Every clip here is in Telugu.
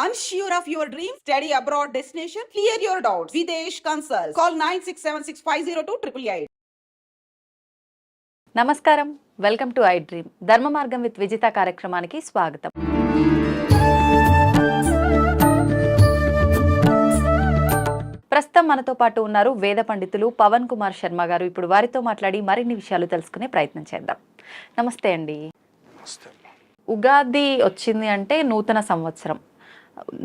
Unsure of your dream? Study abroad destination? Clear your doubts. Videsh Consult. Call 9676502888. నమస్కారం, వెల్కమ్ టు ఐ డ్రీమ్. ధర్మ మార్గం విత్ విజిత కార్యక్రమానికి స్వాగతం. ప్రస్తుతం మనతో పాటు ఉన్నారు వేద పండితులు పవన్ కుమార్ శర్మ గారు. ఇప్పుడు వారితో మాట్లాడి మరిన్ని విషయాలు తెలుసుకునే ప్రయత్నం చేద్దాం. నమస్తే అండి. ఉగాది వచ్చింది అంటే నూతన సంవత్సరం.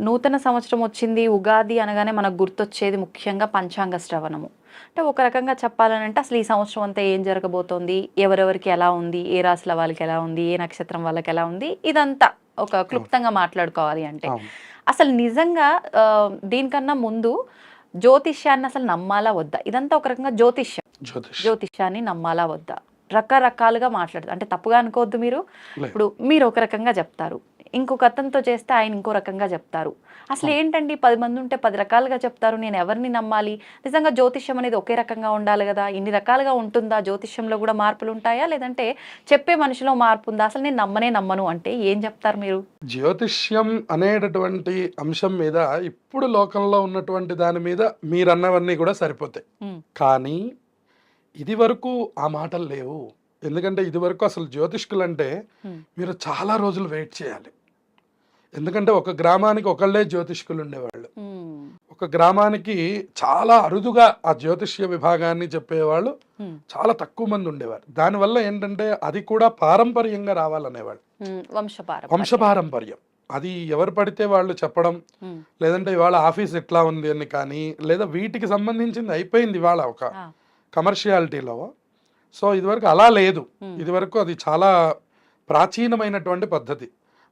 నూతన సంవత్సరం వచ్చింది, ఉగాది అనగానే మనకు గుర్తొచ్చేది ముఖ్యంగా పంచాంగ శ్రవణము. అంటే ఒక రకంగా చెప్పాలనంటే అసలు ఈ సంవత్సరం అంతా ఏం జరగబోతోంది, ఎవరెవరికి ఎలా ఉంది, ఏ రాశుల వాళ్ళకి ఎలా ఉంది, ఏ నక్షత్రం వాళ్ళకి ఎలా ఉంది, ఇదంతా ఒక క్లుప్తంగా మాట్లాడుకోవాలి అంటే అసలు నిజంగా దీనికన్నా ముందు జ్యోతిష్యాన్ని అసలు నమ్మాలా వద్దా? ఇదంతా ఒక రకంగా జ్యోతిష్యాన్ని నమ్మాలా వద్దా? రకరకాలుగా మాట్లాడతారు. అంటే తప్పుగా అనుకోవద్దు మీరు. ఇప్పుడు మీరు ఒక రకంగా చెప్తారు, ఇంకొక అతనితో చేస్తే ఆయన ఇంకో రకంగా చెప్తారు. అసలు ఏంటండి 10 మంది ఉంటే 10 రకాలుగా చెప్తారు, నేను ఎవరిని నమ్మాలి? నిజంగా జ్యోతిష్యం అనేది ఒకే రకంగా ఉండాలి కదా? ఇన్ని రకాలుగా ఉంటుందా? జ్యోతిష్యంలో కూడా మార్పులు ఉంటాయా, లేదంటే చెప్పే మనిషిలో మార్పు ఉందా? అసలు నేను నమ్మను అంటే ఏం చెప్తారు మీరు? జ్యోతిష్యం అనేటటువంటి అంశం మీద ఇప్పుడు లోకంలో ఉన్నటువంటి దాని మీద మీరన్నవన్నీ కూడా సరిపోతాయి. కానీ ఇది వరకు ఆ మాటలు లేవు. ఎందుకంటే ఇది వరకు అసలు జ్యోతిష్కులు అంటే మీరు చాలా రోజులు వెయిట్ చేయాలి. ఎందుకంటే ఒక గ్రామానికి ఒకళ్ళే జ్యోతిష్కులు ఉండేవాళ్ళు. ఒక గ్రామానికి చాలా అరుదుగా ఆ జ్యోతిష్య విభాగాన్ని చెప్పేవాళ్ళు చాలా తక్కువ మంది ఉండేవారు. దానివల్ల ఏంటంటే అది కూడా పారంపర్యంగా రావాలనేవాళ్ళు. వంశపారంపర్యం. అది ఎవరు పడితే వాళ్ళు చెప్పడం, లేదంటే ఇవాళ ఆఫీస్ ఎట్లా ఉంది అని, కానీ లేదా వీటికి సంబంధించింది అయిపోయింది ఇవాళ ఒక కమర్షియాలిటీలో. సో ఇదివరకు అలా లేదు. ఇదివరకు అది చాలా ప్రాచీనమైనటువంటి పద్ధతి.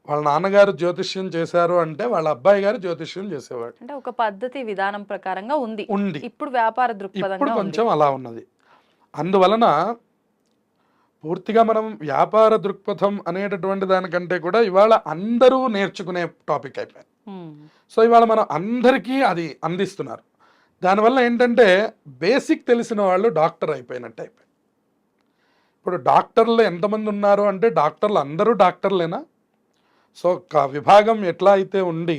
వాళ్ళ నాన్నగారు జ్యోతిష్యం చేశారు అంటే వాళ్ళ అబ్బాయి గారు జ్యోతిష్యం చేసేవాడు. అంటే ఒక పద్ధతి విధానం ప్రకారంగా ఉంది. ఇప్పుడు వ్యాపార దృక్పథం ఇప్పుడు కొంచెం అలా ఉన్నది. అందువలన పూర్తిగా మనం వ్యాపార దృక్పథం అనేటటువంటి దానికంటే కూడా ఇవాళ అందరూ నేర్చుకునే టాపిక్ అయిపోయింది. సో ఇవాళ మనం అందరికీ అది అందిస్తున్నారు. దానివల్ల ఏంటంటే బేసిక్ తెలిసిన వాళ్ళు డాక్టర్ అయిపోయినట్టు అయిపోయింది. ఇప్పుడు డాక్టర్లు ఎంతమంది ఉన్నారు అంటే డాక్టర్లు అందరూ డాక్టర్లేనా? సో విభాగం ఎట్లా అయితే ఉండి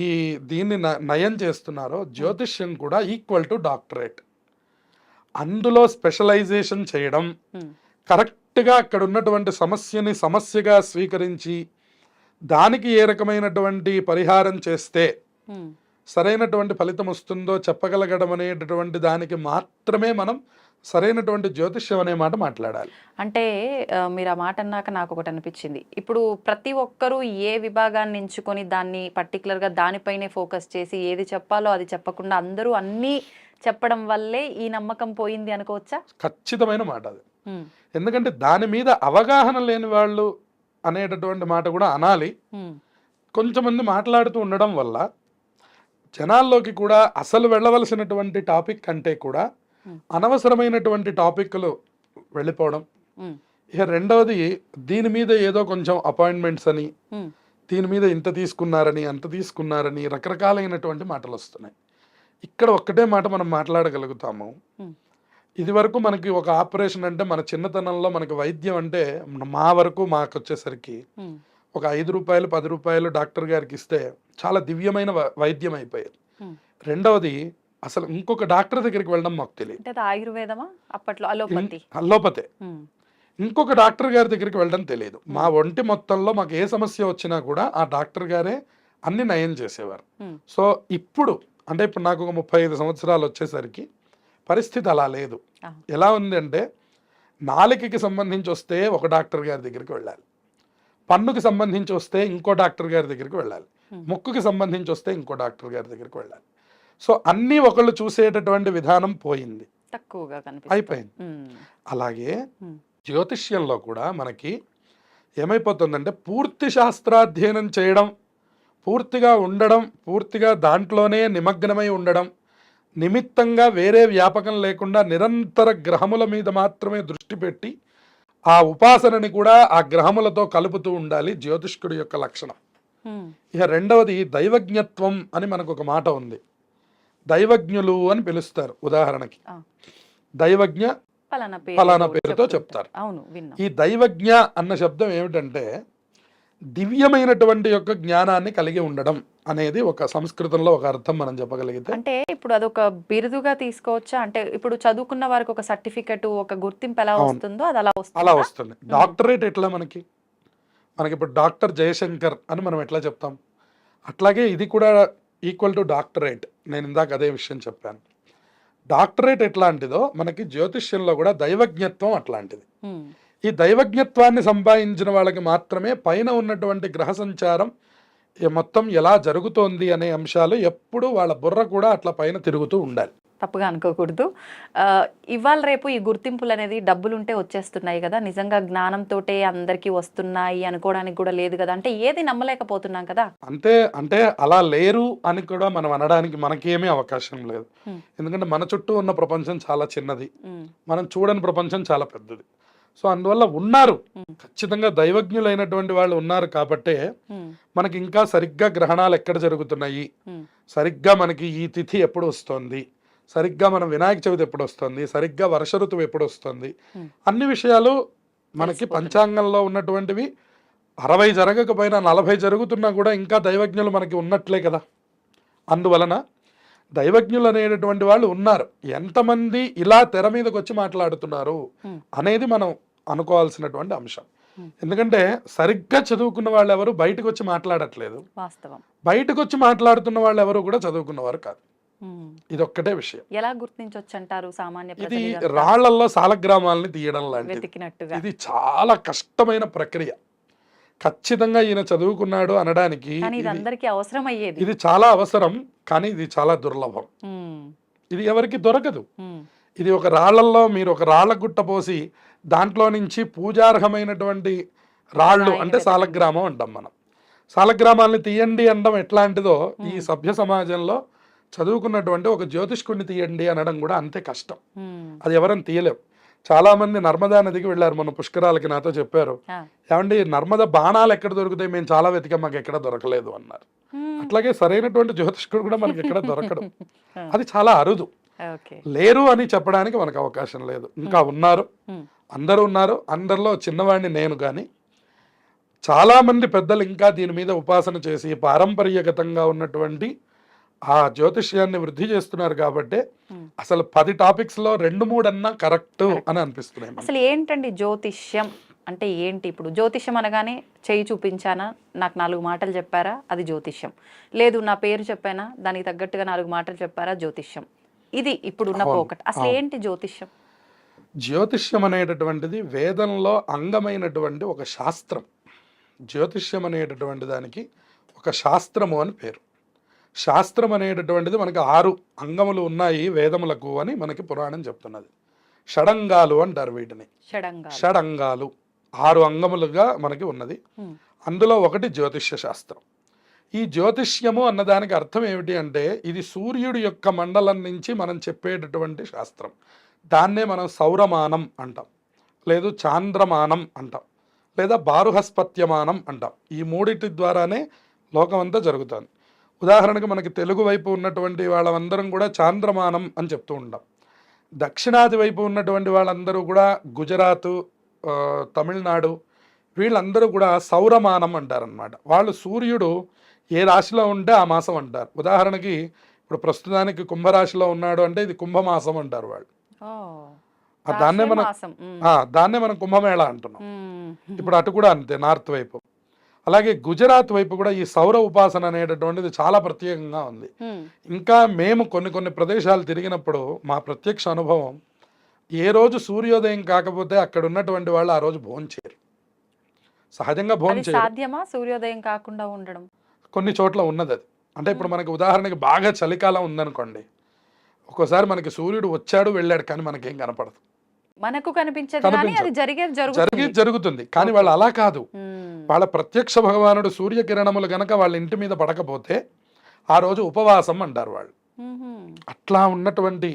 ఈ దీన్ని నయం చేస్తున్నారో జ్యోతిష్యం కూడా ఈక్వల్ టు డాక్టరేట్. అందులో స్పెషలైజేషన్ చేయడం, కరెక్ట్గా అక్కడ ఉన్నటువంటి సమస్యని సమస్యగా స్వీకరించి దానికి ఏ రకమైనటువంటి పరిహారం చేస్తే సరైనటువంటి ఫలితం వస్తుందో చెప్పగలగడం అనేటటువంటి దానికి మాత్రమే మనం సరైనటువంటి జ్యోతిష్యం అనే మాట మాట్లాడాలి. అంటే మీరు ఆ మాట అన్నాక నాకు ఒకటి అనిపించింది. ఇప్పుడు ప్రతి ఒక్కరూ ఏ విభాగాన్ని ఎంచుకొని దాన్ని పర్టికులర్గా దానిపైనే ఫోకస్ చేసి ఏది చెప్పాలో అది చెప్పకుండా అందరూ అన్నీ చెప్పడం వల్లే ఈ నమ్మకం పోయింది అనుకోవచ్చా? ఖచ్చితమైన మాట అది. ఎందుకంటే దాని మీద అవగాహన లేని వాళ్ళు అనేటటువంటి మాట కూడా అనాలి. కొంతమంది మాట్లాడుతూ ఉండడం వల్ల జనాల్లోకి కూడా అసలు వెళ్ళవలసినటువంటి టాపిక్ కంటే కూడా అనవసరమైనటువంటి టాపిక్లు వెళ్ళిపోవడం. ఇక రెండవది, దీని మీద ఏదో కొంచెం అపాయింట్మెంట్స్ అని, దీని మీద ఇంత తీసుకున్నారని అంత తీసుకున్నారని రకరకాలైనటువంటి మాటలు వస్తున్నాయి. ఇక్కడ ఒక్కటే మాట మనం మాట్లాడగలుగుతాము. ఇది వరకు మనకి ఒక ఆపరేషన్ అంటే మన చిన్నతనంలో మనకి వైద్యం అంటే మా వరకు మాకు వచ్చేసరికి ఒక 5 రూపాయలు 10 రూపాయలు డాక్టర్ గారికి ఇస్తే చాలా దివ్యమైన వైద్యం అయిపోయేది. రెండవది, అసలు ఇంకొక డాక్టర్ దగ్గరికి వెళ్ళడం మాకు తెలియదు. ఆయుర్వేదమా అప్పట్లో? అల్లోపతే. ఇంకొక డాక్టర్ గారి దగ్గరికి వెళ్ళడం తెలియదు. మా ఒంటి మొత్తంలో మాకు ఏ సమస్య వచ్చినా కూడా ఆ డాక్టర్ గారే అన్ని నయం చేసేవారు. సో ఇప్పుడు అంటే ఇప్పుడు నాకు ఒక 35 సంవత్సరాలు వచ్చేసరికి పరిస్థితి అలా లేదు. ఎలా ఉంది అంటే నాలుకకి సంబంధించి వస్తే ఒక డాక్టర్ గారి దగ్గరికి వెళ్ళాలి, పన్నుకి సంబంధించి వస్తే ఇంకో డాక్టర్ గారి దగ్గరికి వెళ్ళాలి, ముక్కుకి సంబంధించి వస్తే ఇంకో డాక్టర్ గారి దగ్గరికి వెళ్ళాలి. సో అన్నీ ఒకళ్ళు చూసేటటువంటి విధానం పోయింది, తక్కువగా అయిపోయింది. అలాగే జ్యోతిష్యంలో కూడా మనకి ఏమైపోతుందంటే పూర్తి శాస్త్రాధ్యయనం చేయడం, పూర్తిగా ఉండడం, పూర్తిగా దాంట్లోనే నిమగ్నమై ఉండడం, నిమిత్తంగా వేరే వ్యాపకం లేకుండా నిరంతర గ్రహముల మీద మాత్రమే దృష్టి పెట్టి ఆ ఉపాసనని కూడా ఆ గ్రహములతో కలుపుతూ ఉండాలి జ్యోతిష్కుడి యొక్క లక్షణం. ఇక రెండవది దైవజ్ఞత్వం అని మనకు ఒక మాట ఉంది. దైవజ్ఞులు అని పిలుస్తారు. ఉదాహరణకి దైవజ్ఞ ఫలానా పేరుతో చెప్తారు. ఈ దైవజ్ఞ అన్న శబ్దం ఏమిటంటే దివ్యమైనటువంటి యొక్క జ్ఞానాన్ని కలిగి ఉండడం అనేది ఒక సంస్కృతంలో ఒక అర్థం మనం చెప్పగలిగితే. అంటే ఇప్పుడు అదొక బిరుదుగా తీసుకోవచ్చా? అంటే ఇప్పుడు చదువుకున్న వారికి ఒక సర్టిఫికెట్, ఒక గుర్తింపు ఎలా అవును. వస్తుందో అది అలా అలా వస్తుందా? వస్తుంది. డాక్టరేట్ ఎట్లా మనకి ఇప్పుడు డాక్టర్ జయశంకర్ అని మనం ఎట్లా చెప్తాం, అట్లాగే ఇది కూడా ఈక్వల్ టు డాక్టరేట్. నేను ఇందాక అదే విషయం చెప్పాను. డాక్టరేట్ ఎట్లాంటిదో మనకి జ్యోతిష్యంలో కూడా దైవజ్ఞత్వం అట్లాంటిది. ఉమ్, ఈ దైవజ్ఞత్వాన్ని సంపాదించిన వాళ్ళకి మాత్రమే పైన ఉన్నటువంటి గ్రహ సంచారం మొత్తం ఎలా జరుగుతోంది అనే అంశాలు ఎప్పుడు వాళ్ళ బుర్ర కూడా అట్లా పైన తిరుగుతూ ఉండాలి. తప్పుగా అనుకోకూడదు. ఇవాళ రేపు ఈ గుర్తింపులు అనేది డబ్బులుంటే వచ్చేస్తున్నాయి కదా, నిజంగా జ్ఞానంతోటే అందరికీ వస్తున్నాయి అనుకోవడానికి కూడా లేదు కదా, అంటే ఏది నమ్మలేకపోతున్నాం కదా. అంటే అలా లేరు అని కూడా మనం అనడానికి మనకేమీ అవకాశం లేదు. ఉమ్, ఎందుకంటే మన చుట్టూ ఉన్న ప్రపంచం చాలా చిన్నది, ఉమ్, మనం చూడని ప్రపంచం చాలా పెద్దది. సో అందువల్ల ఉన్నారు, ఉమ్, ఖచ్చితంగా దైవజ్ఞులైనటువంటి వాళ్ళు ఉన్నారు కాబట్టే ఉమ్, మనకి ఇంకా సరిగ్గా గ్రహణాలు ఎక్కడ జరుగుతున్నాయి, ఉమ్, సరిగ్గా మనకి ఈ తిథి ఎప్పుడు వస్తుంది, సరిగ్గా మన వినాయక చవితి ఎప్పుడు వస్తుంది, సరిగ్గా వర్ష ఋతువు ఎప్పుడు వస్తుంది, ఉమ్, అన్ని విషయాలు మనకి తెలిసిపోతుంది. పంచాంగంలో ఉన్నటువంటివి 60 జరగకపోయినా 40 జరుగుతున్నా కూడా ఇంకా దైవజ్ఞులు మనకి ఉన్నట్లే కదా. అందువలన దైవజ్ఞులు అనేటటువంటి వాళ్ళు ఉన్నారు. ఎంతమంది ఇలా తెర మీదకి వచ్చి మాట్లాడుతున్నారు ఉమ్, అనేది మనం అనుకోవాల్సినటువంటి అంశం. ఉమ్, ఎందుకంటే సరిగ్గా చదువుకున్న వాళ్ళు ఎవరు బయటకు వచ్చి మాట్లాడట్లేదు, వాస్తవం. బయటకు వచ్చి మాట్లాడుతున్న వాళ్ళు ఎవరు కూడా చదువుకున్నవారు కాదు. ఉమ్, ఇదొక్కటే విషయం. ఎలా గుర్తించవచ్చు అంటారు సామాన్య ఇది ప్రజలు ఇదంతా రాళ్లల్లో సాలగ్రామాలని తీయడం లాంటిది. వెతికినట్టుగా? ఇది చాలా కష్టమైన ప్రక్రియ. ఖచ్చితంగా ఈయన చదువుకున్నాడు అనడానికి కానీ ఇది అందరికీ అవసరం అయ్యేది. ఇది చాలా అవసరం, కానీ ఇది చాలా దుర్లభం. ఉమ్, ఇది ఎవరికి దొరకదు. ఉమ్, ఇది ఒక రాళ్లల్లో మీరు ఒక రాళ్ల గుట్ట పోసి దాంట్లో నుంచి పూజార్హమైనటువంటి రాళ్ళు రాయిని అంటే వెతకండి. సాలగ్రామం అంటాం మనం. సాలగ్రామాలని తీయండి అనడం ఎట్లాంటిదో ఈ సభ్య సమాజంలో చదువుకున్నటువంటి ఒక జ్యోతిష్కుడిని తీయండి అనడం కూడా అంతే కష్టం. ఉమ్, అది ఎవరైనా తీయలేం. చాలా మంది నర్మదా నదికి వెళ్ళారు మొన్న పుష్కరాలకి, నాతో చెప్పారు, ఆ, ఏమండి నర్మద బాణాలు ఎక్కడ దొరుకుతాయి, మేము చాలా వెతికాం, మాకు ఎక్కడ దొరకలేదు అన్నారు. ఉమ్, అట్లాగే సరైనటువంటి జ్యోతిష్కుడు కూడా మనకి ఎక్కడ దొరకడు. ఆ, అది చాలా అరుదు. ఓకే. లేరు అని చెప్పడానికి మనకు అవకాశం లేదు. ఇంకా ఉన్నారు, ఉమ్, అందరూ ఉన్నారు. అందరిలో చిన్నవాడిని నేను. కానీ చాలామంది పెద్దలు ఇంకా దీని మీద ఉపాసన చేసి పారంపర్యగతంగా ఉన్నటువంటి ఆ జ్యోతిష్యాన్ని వృద్ధి చేస్తున్నారు కాబట్టి ఉమ్. అసలు 10 టాపిక్స్లో 2-3 అన్నా కరెక్ట్ అని అనిపిస్తున్నాయి మనకి. అసలు ఏంటండి జ్యోతిష్యం అంటే ఏంటి? ఇప్పుడు జ్యోతిష్యం అనగానే చెయ్యి చూపించానా, నాకు 4 మాటలు చెప్పారా, అది జ్యోతిష్యం. లేదు నా పేరు చెప్పానా, దానికి తగ్గట్టుగా 4 మాటలు చెప్పారా, జ్యోతిష్యం. ఇది ఇప్పుడున్న అవును, పోకట్. అసలు అవును. ఏంటి జ్యోతిష్యం? జ్యోతిష్యం అనేటటువంటిది వేదంలో అంగమైనటువంటి ఒక శాస్త్రం. జ్యోతిష్యం అనేటటువంటి దానికి ఒక శాస్త్రము అని పేరు. శాస్త్రం అనేటటువంటిది మనకి 6 అంగములు ఉన్నాయి వేదములకు అని మనకి పురాణం చెప్తున్నది. షడంగాలు అంటారు వీటిని. షడంగాలు. షడంగాలు 6 అంగములుగా మనకి ఉన్నది. ఉమ్, అందులో ఒకటి జ్యోతిష్య శాస్త్రం. ఈ జ్యోతిష్యము అన్నదానికి అర్థం ఏమిటి అంటే ఇది సూర్యుడి యొక్క మండలం నుంచి మనం చెప్పేటటువంటి శాస్త్రం. దాన్నే మనం సౌరమానం అంటాం, లేదు చాంద్రమానం అంటాం, లేదా బారుహస్పత్యమానం అంటాం. ఈ మూడిటి ద్వారానే లోకమంతా జరుగుతుంది. ఉదాహరణకు మనకి తెలుగు వైపు ఉన్నటువంటి వాళ్ళందరం కూడా చాంద్రమానం అని చెప్తూ ఉంటాం. దక్షిణాది వైపు ఉన్నటువంటి వాళ్ళందరూ కూడా గుజరాత్, తమిళనాడు, వీళ్ళందరూ కూడా సౌరమానం అంటారనమాట. వాళ్ళు సూర్యుడు ఏ రాశిలో ఉంటే ఆ మాసం అంటారు. ఉదాహరణకి ఇప్పుడు ప్రస్తుతానికి కుంభరాశిలో ఉన్నాడు అంటే ఇది కుంభమాసం అంటారు వాళ్ళు. ఓ, దాన్నే మనం మాసం. ఉమ్, దాన్నే మనం కుంభమేళ అంటున్నాం. ఉమ్, ఇప్పుడు అటు కూడా అంతే, నార్త్ వైపు. అలాగే గుజరాత్ వైపు కూడా ఈ సౌర ఉపాసన అనేటటువంటిది చాలా ప్రత్యేకంగా ఉంది. ఉమ్, ఇంకా మేము కొన్ని ప్రదేశాలు తిరిగినప్పుడు మా ప్రత్యక్ష అనుభవం, ఏ రోజు సూర్యోదయం కాకపోతే అక్కడ ఉన్నటువంటి వాళ్ళు ఆ రోజు భోంచేయరు. సహజంగా అది భోంచేయరు. సాధ్యమా సూర్యోదయం కాకుండా ఉండడం? కొన్ని చోట్ల ఉన్నది అది. అంటే ఇప్పుడు మనకి ఉదాహరణకి బాగా చలికాలం ఉందనుకోండి, ఒక్కోసారి మనకి సూర్యుడు వచ్చాడు వెళ్ళాడు కానీ మనకేం కనపడదు, మనకు కనిపించదు కానీ కనిపించదు. అది జరిగేది జరుగుతుంది. కానీ వాళ్ళు అలా కాదు. ఉమ్, వాళ్ళ ప్రత్యక్ష భగవానుడు సూర్యకిరణములు గనక వాళ్ళ ఇంటి మీద పడకపోతే ఆ రోజు ఉపవాసం అంటారు వాళ్ళు. ఉహుం, అట్లా ఉన్నటువంటి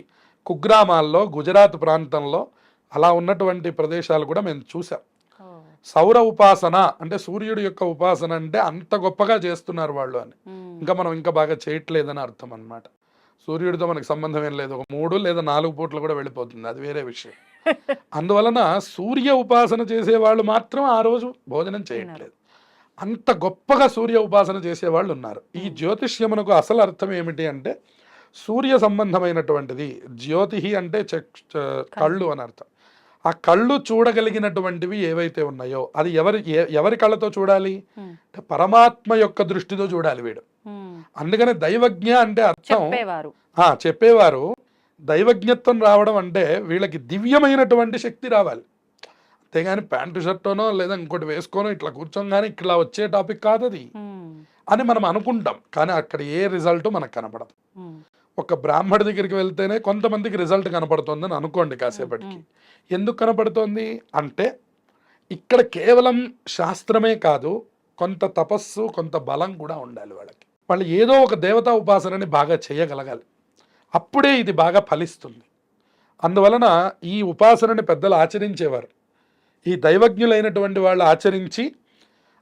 కుగ్రామాల్లో గుజరాత్ ప్రాంతంలో అలా ఉన్నటువంటి ప్రదేశాలు కూడా మేము చూసాం. ఓ, సౌర ఉపాసన అంటే సూర్యుడి యొక్క ఉపాసన అంటే అంత గొప్పగా చేస్తున్నారు వాళ్ళు అని. ఉమ్, ఇంకా మనం ఇంకా బాగా చేయట్లేదని అర్థం అన్నమాట. సూర్యుడితో మనకు సంబంధం ఏం లేదు, ఒక 3 లేదా 4 పూటలు కూడా వెళ్ళిపోతుంది, అది వేరే విషయం. అందువలన సూర్య ఉపాసన చేసేవాళ్ళు మాత్రం ఆ రోజు భోజనం చేయట్లేదు. అంత గొప్పగా సూర్య ఉపాసన చేసేవాళ్ళు ఉన్నారు. ఈ జ్యోతిష్యమునకు అసలు అర్థం ఏమిటి అంటే సూర్య సంబంధమైనటువంటిది. జ్యోతిహి అంటే కళ్ళు అని అర్థం. ఆ కళ్ళు చూడగలిగినటువంటివి ఏవైతే ఉన్నాయో అది ఎవరి కళ్ళతో చూడాలి అంటే పరమాత్మ యొక్క దృష్టితో చూడాలి వీడు. అందుకనే దైవజ్ఞ అంటే అర్థం చెప్పేవారు. దైవజ్ఞత్వం రావడం అంటే వీళ్ళకి దివ్యమైనటువంటి శక్తి రావాలి, అంతేగాని ప్యాంటు షర్టోనో లేదా ఇంకోటి వేసుకోనో ఇట్లా కూర్చోగానే ఇట్లా వచ్చే టాపిక్ కాదు అది అని మనం అనుకుంటాం. కానీ అక్కడ ఏ రిజల్ట్ మనకు కనపడదు. ఒక బ్రాహ్మడి దగ్గరికి వెళ్తేనే కొంతమందికి రిజల్ట్ కనపడుతుందని అనుకోండి కాసేపటికి. ఎందుకు కనపడుతోంది అంటే ఇక్కడ కేవలం శాస్త్రమే కాదు, కొంత తపస్సు కొంత బలం కూడా ఉండాలి వాళ్ళకి. వాళ్ళు ఏదో ఒక దేవతా ఉపాసనని బాగా చేయగలగాలి, అప్పుడే ఇది బాగా ఫలిస్తుంది. అందువలన ఈ ఉపాసనని పెద్దలు ఆచరించేవారు. ఈ దైవజ్ఞులైనటువంటి వాళ్ళు ఆచరించి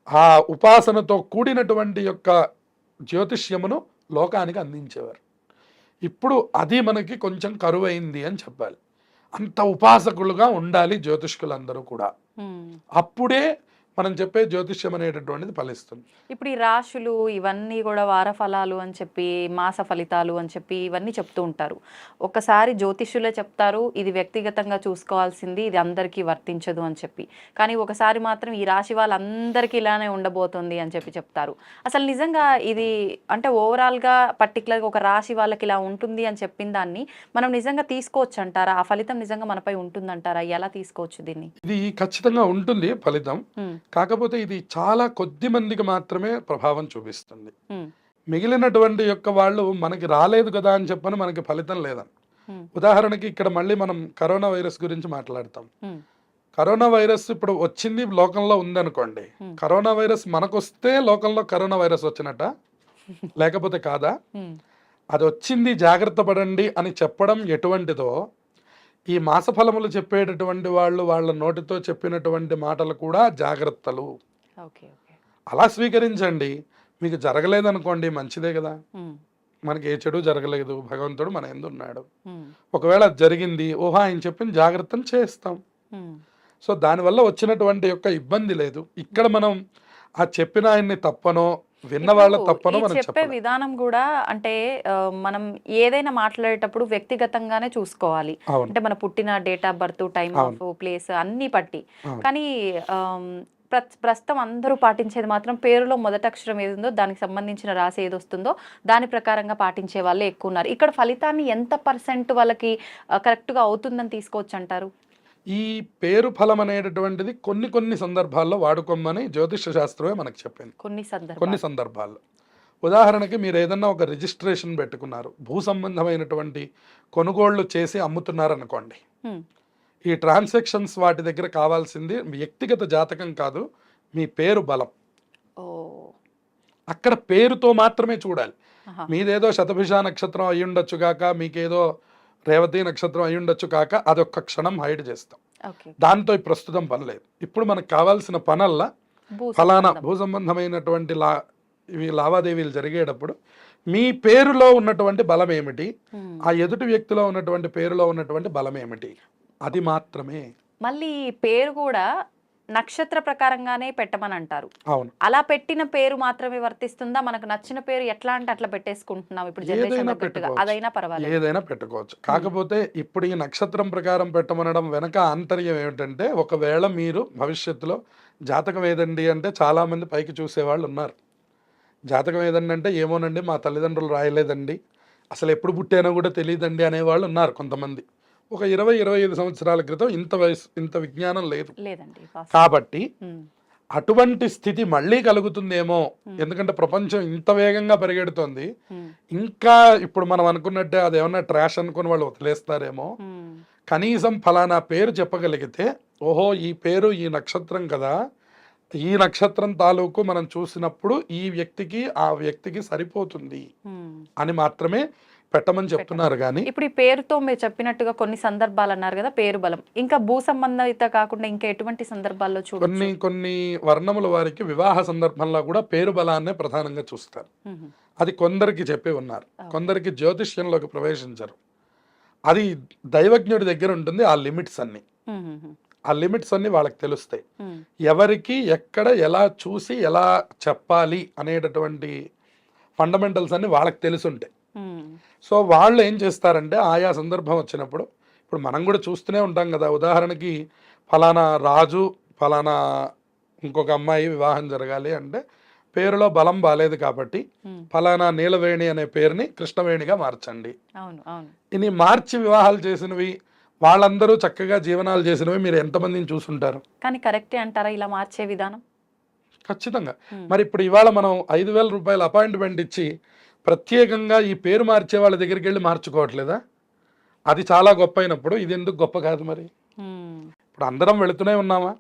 ఆ ఉపాసనతో కూడినటువంటి యొక్క జ్యోతిష్యమును లోకానికి అందించేవారు. ఇప్పుడు అది మనకి కొంచెం కరువైంది అని చెప్పాలి. అంత ఉపాసకులుగా ఉండాలి జ్యోతిష్కులందరూ కూడా, అప్పుడే మనం చెప్పే జ్యోతిష్యం అనేటటువంటిది ఫలిస్తుంది. ఇప్పుడు ఈ రాశులు ఇవన్నీ కూడా వార ఫలాలు అని చెప్పి మాస ఫలితాలు అని చెప్పి ఇవన్నీ చెప్తూ ఉంటారు. ఒకసారి జ్యోతిష్యులే చెప్తారు ఇది వ్యక్తిగతంగా చూసుకోవాల్సింది, ఇది అందరికీ వర్తించదు అని చెప్పి. కానీ ఒకసారి మాత్రం ఈ రాశి వాళ్ళందరికీ ఇలానే ఉండబోతుంది అని చెప్పి చెప్తారు. అసలు నిజంగా ఇది అంటే ఓవరాల్గా పర్టికులర్గా ఒక రాశి వాళ్ళకి ఇలా ఉంటుంది అని చెప్పిన దాన్ని మనం నిజంగా తీసుకోవచ్చు అంటారా? ఆ ఫలితం నిజంగా మనపై ఉంటుందంటారా? ఎలా తీసుకోవచ్చు దీన్ని? ఇది ఖచ్చితంగా ఉంటుంది ఫలితం, కాకపోతే ఇది చాలా కొద్ది మందికి మాత్రమే ప్రభావం చూపిస్తుంది. మిగిలినటువంటి యొక్క వాళ్ళు మనకి రాలేదు కదా అని చెప్పని మనకి ఫలితం లేదని. ఉదాహరణకి ఇక్కడ మళ్ళీ మనం కరోనా వైరస్ గురించి మాట్లాడతాం. కరోనా వైరస్ ఇప్పుడు వచ్చింది లోకంలో ఉందనుకోండి, కరోనా వైరస్ మనకు వస్తే లోకంలో కరోనా వైరస్ వచ్చినట్ట లేకపోతే కాదా? అది వచ్చింది జాగ్రత్త పడండి అని చెప్పడం ఎటువంటిదో ఈ మాసఫలములు చెప్పేటటువంటి వాళ్ళు వాళ్ళ నోటితో చెప్పినటువంటి మాటలు కూడా జాగ్రత్తలు. అలా స్వీకరించండి. మీకు జరగలేదనుకోండి మంచిదే కదా, మనకి ఏ చెడు జరగలేదు, భగవంతుడు మన యందు ఉన్నాడు. ఒకవేళ జరిగింది, ఓహో ఆయన చెప్పిన జాగ్రత్తను చేస్తాం. సో దానివల్ల వచ్చినటువంటి యొక్క ఇబ్బంది లేదు. ఇక్కడ మనం ఆ చెప్పిన ఆయన్ని తప్పనో విన్న వాళ్ళ తప్పనో మనం చెప్పే విధానం కూడా అంటే మనం ఏదైనా మాట్లాడేటప్పుడు వ్యక్తిగతంగానే చూసుకోవాలి. అంటే మన పుట్టిన date of birth, time of place అన్ని పట్టి. కానీ ప్రస్తుతం అందరూ పాటించేది మాత్రం పేరులో మొదటి అక్షరం ఏది ఉందో దానికి సంబంధించిన రాశి ఏది వస్తుందో దాని ప్రకారంగా పాటించే వాళ్ళే ఎక్కువ ఉన్నారు. ఇక్కడ ఫలితాన్ని ఎంత % వాళ్ళకి కరెక్ట్గా అవుతుందని తీసుకోవచ్చు అంటారు? ఈ పేరు ఫలం అనేటటువంటిది కొన్ని సందర్భాల్లో వాడుకోమని జ్యోతిష శాస్త్రమే మనకు చెప్పింది. కొన్ని సందర్భాల్లో ఉదాహరణకి మీరు ఏదన్నా ఒక రిజిస్ట్రేషన్ పెట్టుకున్నారు, భూ సంబంధమైనటువంటి కొనుగోళ్లు చేసి అమ్ముతున్నారు అనుకోండి. ఈ ట్రాన్సాక్షన్స్ వాటి దగ్గర కావాల్సింది వ్యక్తిగత జాతకం కాదు, మీ పేరు బలం. అక్కడ పేరుతో మాత్రమే చూడాలి. మీదేదో శతభిష నక్షత్రం అయి ఉండొచ్చు కాక, మీకేదో రేవతి నక్షత్రం అయి ఉండొచ్చు కాక, అదొక్క క్షణం హైడ్ చేస్తాం. దాంతో ప్రస్తుతం పని లేదు. ఇప్పుడు మనకు కావాల్సిన పనల్లా ఫలానా భూ సంబంధమైనటువంటి ఇవి లావాదేవీలు జరిగేటప్పుడు మీ పేరులో ఉన్నటువంటి బలం ఏమిటి, ఆ ఎదుటి వ్యక్తిలో ఉన్నటువంటి పేరులో ఉన్నటువంటి బలం ఏమిటి, అది మాత్రమే. మళ్ళీ పేరు కూడా నక్షత్ర ప్రకారంగానే పెట్టమని అంటారు. అవును, అలా పెట్టిన పేరు మాత్రమే వర్తిస్తుందా? మనకు నచ్చిన పేరు ఎట్లా అంటే అట్లా పెట్టేసుకుంటున్నాం ఇప్పుడు జనరేషన్ తగ్గట్టుగా. అదైనా పర్వాలేదు, ఏదైనా పెట్టుకోవచ్చు. కాకపోతే ఇప్పుడు ఈ నక్షత్రం ప్రకారం పెట్టమనడం వెనక ఆంతర్యం ఏమిటంటే, ఒకవేళ మీరు భవిష్యత్తులో జాతకం ఏదండి అంటే చాలా మంది పైకి చూసేవాళ్ళు ఉన్నారు. జాతకం ఏదండి అంటే ఏమోనండి మా తల్లిదండ్రులు రాయలేదండి, అసలు ఎప్పుడు పుట్టానో కూడా తెలియదండి అనేవాళ్ళు ఉన్నారు కొంతమంది. ఒక 20-25 సంవత్సరాల క్రితం ఇంత విజ్ఞానం లేదు కాబట్టి అటువంటి స్థితి మళ్ళీ కలుగుతుందేమో. ఎందుకంటే ప్రపంచం ఇంత వేగంగా పరిగెడుతోంది, ఇంకా ఇప్పుడు మనం అనుకున్నట్టే అదేమన్నా ట్రాష్ అనుకుని వాళ్ళు వదిలేస్తారేమో. కనీసం ఫలానా పేరు చెప్పగలిగితే, ఓహో ఈ పేరు ఈ నక్షత్రం కదా, ఈ నక్షత్రం తాలూకు మనం చూసినప్పుడు ఈ వ్యక్తికి ఆ వ్యక్తికి సరిపోతుంది అని మాత్రమే పెట్టమని చెప్తున్నారు. కానీ ఇప్పుడు ఈ పేరుతో మీరు చెప్పినట్టుగా కొన్ని సందర్భాలు అన్నారు కదా, పేరు బలం ఇంకా భూ సంబంధిత కాకుండా ఇంకా ఎటువంటి సందర్భాల్లో చూడండి? కొన్ని వర్ణముల వారికి వివాహ సందర్భంలో కూడా పేరు బలాన్నే ప్రధానంగా చూస్తారు. అది కొందరికి చెప్పి ఉన్నారు, కొందరికి జ్యోతిష్యంలోకి ప్రవేశించరు. అది దైవజ్ఞుడి దగ్గర ఉంటుంది ఆ లిమిట్స్ అన్ని. ఆ లిమిట్స్ అన్ని వాళ్ళకి తెలుస్తాయి. ఎవరికి ఎక్కడ ఎలా చూసి ఎలా చెప్పాలి అనేటటువంటి ఫండమెంటల్స్ అన్ని వాళ్ళకి తెలుసుంటాయి. సో వాళ్ళు ఏం చేస్తారంటే ఆయా సందర్భం వచ్చినప్పుడు, ఇప్పుడు మనం కూడా చూస్తూనే ఉంటాం కదా, ఉదాహరణకి ఫలానా రాజు ఫలానా ఇంకొక అమ్మాయి వివాహం జరగాలి అంటే పేరులో బలం బాలేదు కాబట్టి ఫలానా నీలవేణి అనే పేరుని కృష్ణవేణిగా మార్చండి. ఇని మార్చి వివాహాలు చేసినవి వాళ్ళందరూ చక్కగా జీవనాలు చేసినవి మీరు ఎంతమందిని చూసుంటారు? కానీ కరెక్టే అంటారా ఇలా మార్చే విధానం? ఖచ్చితంగా. మరి ఇప్పుడు ఇవాళ మనం 5,000 రూపాయలు అపాయింట్మెంట్ ఇచ్చి ప్రత్యేకంగా ఈ పేరు మార్చే వాళ్ళ దగ్గరికి వెళ్ళి మార్చుకోవట్లేదా? అది చాలా గొప్ప అయినప్పుడు ఇది ఎందుకు గొప్ప కాదు? మరి ఇప్పుడు అందరం వెళుతూనే ఉన్నామా?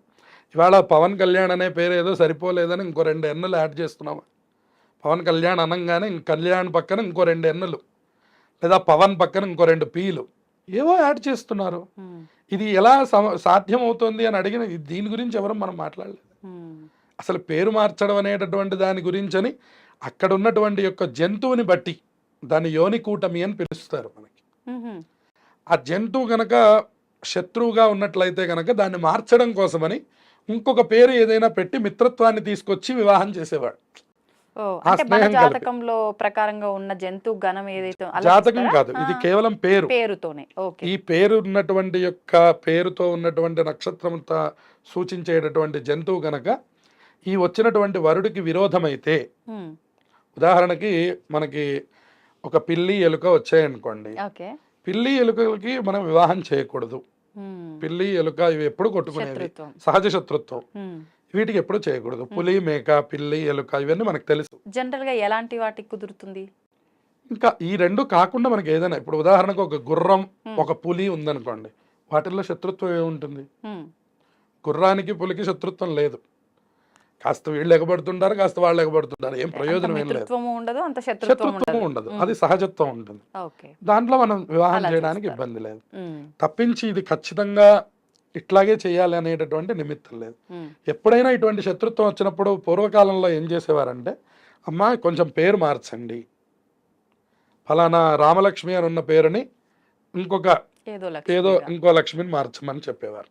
ఇవాళ పవన్ కళ్యాణ్ అనే పేరు ఏదో సరిపోలేదని ఇంకో 2 ఎన్నులు యాడ్ చేస్తున్నామా? పవన్ కళ్యాణ్ అనగానే కళ్యాణ్ పక్కన ఇంకో 2 ఎన్నులు, లేదా పవన్ పక్కన ఇంకో 2 పీలు ఏవో యాడ్ చేస్తున్నారు. ఇది ఎలా సాధ్యం అవుతుంది అని అడిగిన దీని గురించి ఎవరు మనం మాట్లాడలేదు. అసలు పేరు మార్చడం అనేటటువంటి దాని గురించి అని అక్కడ ఉన్నటువంటి యొక్క జంతువుని బట్టి దాని యోని కూటమి అని పిలుస్తారు మనకి. ఆ జంతువు గనక శత్రువుగా ఉన్నట్లయితే గనక దాన్ని మార్చడం కోసమని ఇంకొక పేరు ఏదైనా పెట్టి మిత్రత్వాన్ని తీసుకొచ్చి వివాహం చేసేవాడు. జాతకంలో ప్రకారంగా ఉన్న జంతువు గణం ఏదైతే జాతకం కాదు, ఇది కేవలం పేరుతోనే. ఈ పేరు ఉన్నటువంటి యొక్క పేరుతో ఉన్నటువంటి నక్షత్రంతో సూచించేటటువంటి జంతువు గనక ఈ వచ్చినటువంటి వరుడికి విరోధమైతే, ఉదాహరణకి మనకి ఒక పిల్లి ఎలుక వచ్చాయనుకోండి, పిల్లి ఎలుకలకి మనం వివాహం చేయకూడదు. పిల్లి ఎలుక ఇవి ఎప్పుడు కొట్టుకునేవి, సహజ శత్రుత్వం, వీటికి ఎప్పుడు చేయకూడదు. పులి మేక పిల్లి ఎలుక ఇవన్నీ మనకు తెలుసు. జనరల్ గా ఎలాంటి వాటికి కుదురుతుంది? ఇంకా ఈ 2 కాకుండా మనకి ఏదైనా, ఇప్పుడు ఉదాహరణకు ఒక గుర్రం ఒక పులి ఉందనుకోండి, వాటిల్లో శత్రుత్వం ఏముంటుంది? గుర్రానికి పులికి శత్రుత్వం లేదు. కాస్త వీళ్ళు ఎగబడుతుంటారు, కాస్త వాళ్ళు ఎగబడుతుంటారు, ఏం ప్రయోజనం ఏం లేదు, శత్రుత్వం ఉండదు, అది సహజత్వం ఉంటుంది. దాంట్లో మనం వివాహం చేయడానికి ఇబ్బంది లేదు. తప్పించి ఇది ఖచ్చితంగా ఇట్లాగే చేయాలి అనేటటువంటి నిమిత్తం లేదు. ఎప్పుడైనా ఇటువంటి శత్రుత్వం వచ్చినప్పుడు పూర్వకాలంలో ఏం చేసేవారంటే, అమ్మా కొంచెం పేరు మార్చండి, ఫలానా రామలక్ష్మి అని ఉన్న పేరుని ఇంకో లక్ష్మిని మార్చమని చెప్పేవారు.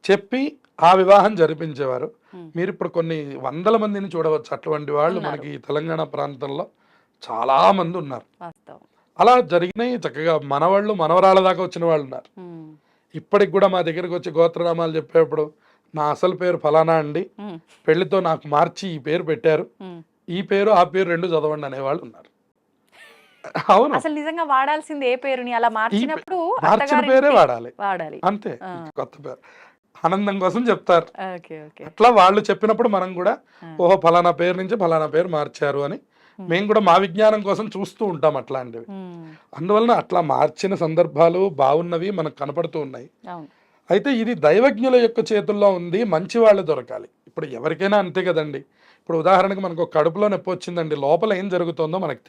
చెప్పి ఆ వివాహం జరిపించేవారు. మీరు ఇప్పుడు కొన్ని 100 మందిని చూడవచ్చు అటువంటి వాళ్ళు మనకి తెలంగాణ ప్రాంతంలో చాలా మంది ఉన్నారు. అలా జరిగినాయి. చక్కగా మనవాళ్ళు మనవరాళ్ళ దాకా వచ్చిన వాళ్ళు ఉన్నారు. ఇప్పటికి కూడా మా దగ్గరికి వచ్చి గోత్రనామాలు చెప్పేటప్పుడు నా అసలు పేరు ఫలానా అండి, పెళ్లితో నాకు మార్చి ఈ పేరు పెట్టారు, ఈ పేరు ఆ పేరు 2 చదవండి అనేవాళ్ళు ఉన్నారు. అవును, అసలు నిజంగా వాడాల్సింది ఏ పేరుని అలా మార్చినప్పుడు మార్చిన పేరే వాడాలి అంతే. కొత్త పేరు ఆనందం కోసం చెప్తారు. అట్లా వాళ్ళు చెప్పినప్పుడు మనం కూడా ఓహో ఫలానా పేరు నుంచి ఫలానా పేరు మార్చారు అని మేము కూడా మా విజ్ఞానం కోసం చూస్తూ ఉంటాం అట్లాంటివి. అందువలన అట్లా మార్చిన సందర్భాలు బాగున్నవి మనకు కనపడుతూ ఉన్నాయి. అయితే ఇది దైవజ్ఞుల యొక్క చేతుల్లో ఉంది, మంచి వాళ్ళు దొరకాలి. ఇప్పుడు ఎవరికైనా అంతే కదండి. ఇప్పుడు ఉదాహరణకు మనకు కడుపులో నొప్పి వచ్చిందండి, లోపల ఏం జరుగుతుందో మనకు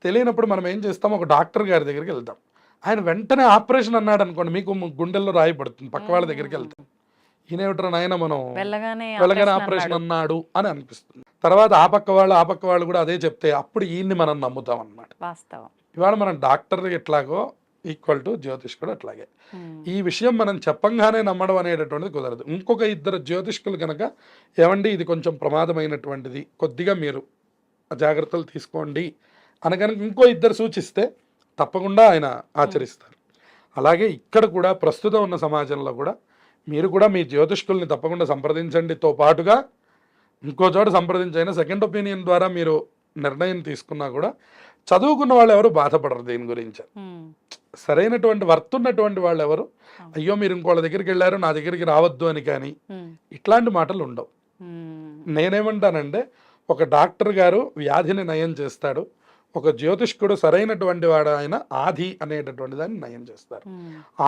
తెలియనప్పుడు మనం ఏం చేస్తాం, ఒక డాక్టర్ గారి దగ్గరికి వెళ్తాం. ఆయన వెంటనే ఆపరేషన్ అన్నాడు అనుకోండి, మీకు గుండెల్లో రాయి పడుతుంది, పక్క వాళ్ళ దగ్గరికి వెళ్తాం, ఈయనేమిట్రా నాయన మనం వెళ్ళగానే ఆపరేషన్ అన్నాడు అని అనిపిస్తుంది. తర్వాత ఆ పక్క వాళ్ళు కూడా అదే చెప్తే అప్పుడు ఈయన్ని మనం నమ్ముతాం అన్నమాట. ఇవాళ మనం డాక్టర్ ఎట్లాగో ఈక్వల్ టు జ్యోతిష్కుడు అట్లాగే. ఈ విషయం మనం చెప్పంగానే నమ్మడం అనేటటువంటిది కుదరదు. ఇంకొక 2 జ్యోతిష్కులు కనుక ఏమండి ఇది కొంచెం ప్రమాదమైనటువంటిది, కొద్దిగా మీరు జాగ్రత్తలు తీసుకోండి అని కనుక ఇంకో 2 సూచిస్తే తప్పకుండా ఆయన ఆచరిస్తారు. అలాగే ఇక్కడ కూడా ప్రస్తుతం ఉన్న సమాజంలో కూడా మీరు కూడా మీ జ్యోతిష్కుల్ని తప్పకుండా సంప్రదించండితో పాటుగా ఇంకో చోట సంప్రదించైనా సెకండ్ ఒపీనియన్ ద్వారా మీరు నిర్ణయం తీసుకున్నా కూడా చదువుకున్న వాళ్ళు ఎవరు బాధపడరు దీని గురించి. సరైనటువంటి వర్తున్నటువంటి వాళ్ళు ఎవరు అయ్యో మీరు ఇంకోళ్ళ దగ్గరికి వెళ్ళారు నా దగ్గరికి రావద్దు అని కానీ ఇట్లాంటి మాటలు ఉండవు. నేనేమంటానంటే ఒక డాక్టర్ గారు వ్యాధిని నయం చేస్తాడు, ఒక జ్యోతిష్కుడు సరైనటువంటి వాడు ఆయన ఆది అనేటటువంటి దాన్ని నయం చేస్తారు.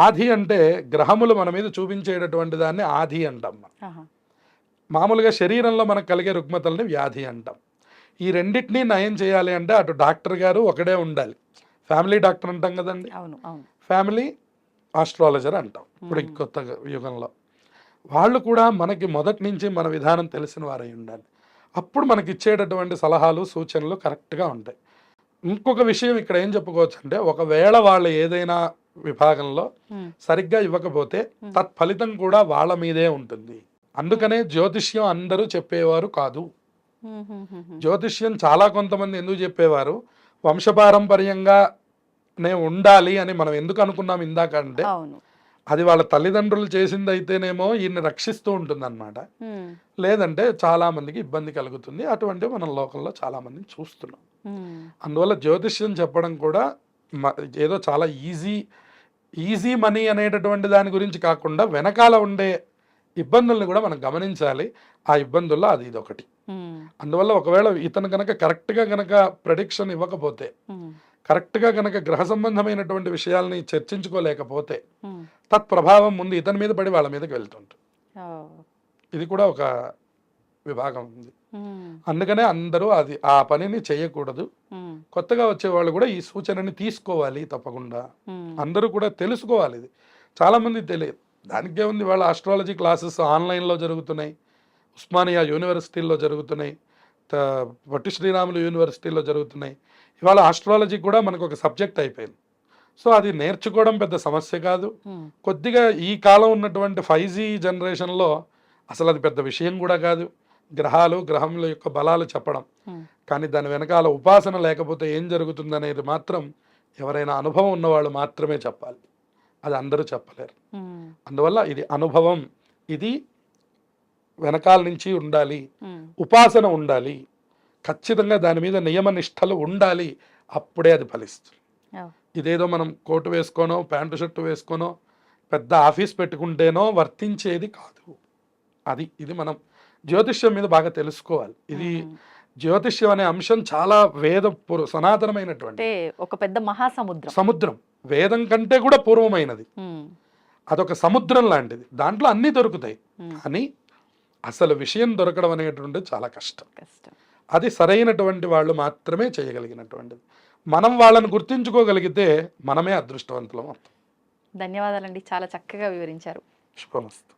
ఆది అంటే గ్రహములు మన మీద చూపించేటటువంటి దాన్ని ఆది అంటాం. మామూలుగా శరీరంలో మనకు కలిగే రుగ్మతల్ని వ్యాధి అంటాం. ఈ రెండింటినీ నయం చేయాలి అంటే అటు డాక్టర్ గారు ఒకడే ఉండాలి. ఫ్యామిలీ డాక్టర్ అంటాం కదండి, ఫ్యామిలీ ఆస్ట్రాలజర్ అంటాం ఇప్పుడు ఈ కొత్త యుగంలో. వాళ్ళు కూడా మనకి మొదటి నుంచి మన విధానం తెలిసిన వారై ఉండాలి. అప్పుడు మనకి ఇచ్చేటటువంటి సలహాలు సూచనలు కరెక్ట్గా ఉంటాయి. ఇంకొక విషయం ఇక్కడ ఏం చెప్పుకోవచ్చు అంటే, ఒకవేళ వాళ్ళు ఏదైనా విభాగంలో సరిగ్గా ఇవ్వకపోతే తత్ఫలితం కూడా వాళ్ళ మీదే ఉంటుంది. అందుకనే జ్యోతిష్యం అందరూ చెప్పేవారు కాదు. జ్యోతిష్యం చాలా కొంతమంది ఎందుకు చెప్పేవారు, వంశపారంపర్యంగానే ఉండాలి అని మనం ఎందుకు అనుకున్నాం ఇందాక అంటే, అది వాళ్ళ తల్లిదండ్రులు చేసింది అయితేనేమో ఈయన్ని రక్షిస్తూ ఉంటుంది అనమాట. లేదంటే చాలా మందికి ఇబ్బంది కలుగుతుంది. అటువంటి మనం లోకంలో చాలా మందిని చూస్తున్నాం. అందువల్ల జ్యోతిష్యం చెప్పడం కూడా ఏదో చాలా ఈజీ మనీ అనేటటువంటి దాని గురించి కాకుండా వెనకాల ఉండే ఇబ్బందుల్ని కూడా మనం గమనించాలి. ఆ ఇబ్బందుల్లో అది ఇదొకటి. అందువల్ల ఒకవేళ ఇతను కనుక కరెక్ట్గా కనుక ప్రెడిక్షన్ ఇవ్వకపోతే, కరెక్ట్గా కనుక గ్రహ సంబంధమైనటువంటి విషయాల్ని చర్చించుకోలేకపోతే తత్ప్రభావం ముందు ఇతని మీద పడి వాళ్ళ మీదకి వెళ్తుంటుంది. ఇది కూడా ఒక విభాగం ఉంది. అందుకనే అందరూ ఆ పనిని చేయకూడదు. కొత్తగా వచ్చే వాళ్ళు కూడా ఈ సూచనని తీసుకోవాలి తప్పకుండా. అందరూ కూడా తెలుసుకోవాలి. ఇది చాలా మంది తెలియదు. దానికే ఉంది, వాళ్ళ ఆస్ట్రాలజీ క్లాసెస్ ఆన్లైన్లో జరుగుతున్నాయి, ఉస్మానియా యూనివర్సిటీల్లో జరుగుతున్నాయి, పొట్టి శ్రీరాములు యూనివర్సిటీలో జరుగుతున్నాయి. ఇవాళ ఆస్ట్రాలజీ కూడా మనకు ఒక సబ్జెక్ట్ అయిపోయింది. సో అది నేర్చుకోవడం పెద్ద సమస్య కాదు. కొద్దిగా ఈ కాలం ఉన్నటువంటి 5G జనరేషన్లో అసలు అది పెద్ద విషయం కూడా కాదు. గ్రహముల యొక్క బలాలు చెప్పడం, కానీ దాని వెనకాల ఉపాసన లేకపోతే ఏం జరుగుతుందనేది మాత్రం ఎవరైనా అనుభవం ఉన్నవాళ్ళు మాత్రమే చెప్పాలి. అది అందరూ చెప్పలేరు. అందువల్ల ఇది అనుభవం, ఇది వెనకాల నుంచి ఉండాలి, ఉపాసన ఉండాలి, ఖచ్చితంగా దాని మీద నియమ నిష్టలు ఉండాలి. అప్పుడే అది ఫలిస్తుంది. ఇదేదో మనం కోటు వేసుకోనో ప్యాంటు షర్టు వేసుకోనో పెద్ద ఆఫీస్ పెట్టుకుంటేనో వర్తించేది కాదు. ఇది మనం జ్యోతిష్యం మీద బాగా తెలుసుకోవాలి. ఇది జ్యోతిష్యం అనే అంశం చాలా సనాతనమైనటువంటి ఒక పెద్ద మహాసముద్రం, వేదం కంటే కూడా పూర్వమైనది. అదొక సముద్రం లాంటిది. దాంట్లో అన్నీ దొరుకుతాయి, కానీ అసలు విషయం దొరకడం అనేటువంటిది చాలా కష్టం. అది సరైనటువంటి వాళ్ళు మాత్రమే చేయగలిగినటువంటిది. మనం వాళ్ళని గుర్తించుకోగలిగితే మనమే అదృష్టవంతులం. ధన్యవాదాలండి, చాలా చక్కగా వివరించారు. శుభమస్తు.